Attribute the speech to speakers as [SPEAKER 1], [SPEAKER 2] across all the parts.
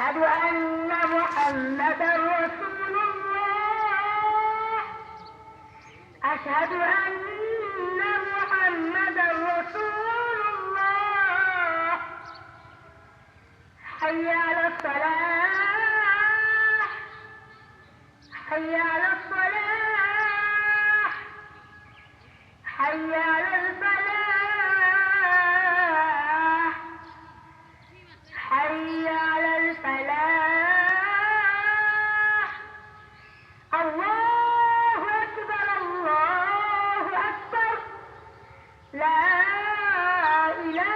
[SPEAKER 1] أشهد أن محمدا رسول الله أشهد أن محمدا رسول الله حي على الصلاة حي على الصلاة حي على الفلاح حي على الفلاح الله أكبر لا إله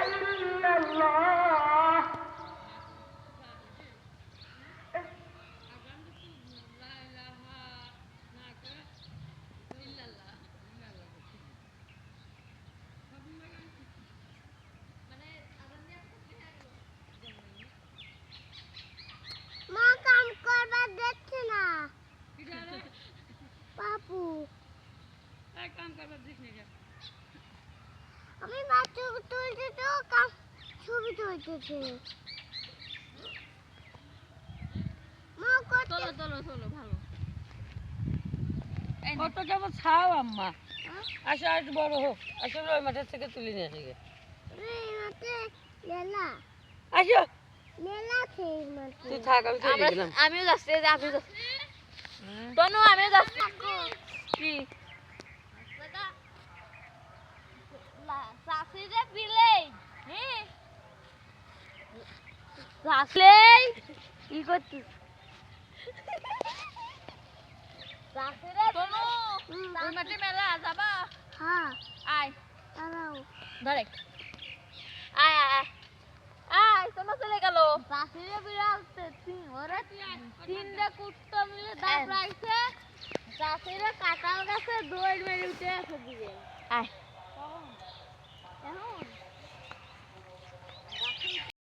[SPEAKER 1] إلا الله মা কাম করবার দিচ্ছে না বাবু
[SPEAKER 2] কাম করবার দিস না
[SPEAKER 1] আমি বাচ্চা তুলতে তো কাম ছবি তুলতেছে মা
[SPEAKER 2] চলো চলো চলো ভালো কত যাবো ছাও আম্মা আসো আর একটু বড় হোক আসো ওই মাঠের থেকে তুলে নিয়ে আসি
[SPEAKER 1] লেলা
[SPEAKER 2] আসো
[SPEAKER 1] লেলা খেয়ে মাঠে
[SPEAKER 2] তুই থাক আমি চলে গেলাম
[SPEAKER 3] আমিও যাচ্ছি আমিও যাচ্ছি তনু আমিও যাচ্ছি কি চাষিরে পিলেই চাষলেই কি করছিস চাষিরে তনু ওই মাঠে মেলা যাবা
[SPEAKER 1] হ্যাঁ
[SPEAKER 3] আয়
[SPEAKER 1] দাঁড়াও
[SPEAKER 3] ধরে আয় আয় আয় আয় তোমার চলে গেল
[SPEAKER 1] চাষিরে বিড়ালতে ওরা তিনটা কুত্তা মিলে দাঁত রাখছে চাষিরে কাঁঠাল গাছে দৌড় মেরে উঠে আসে দিবে
[SPEAKER 3] আয়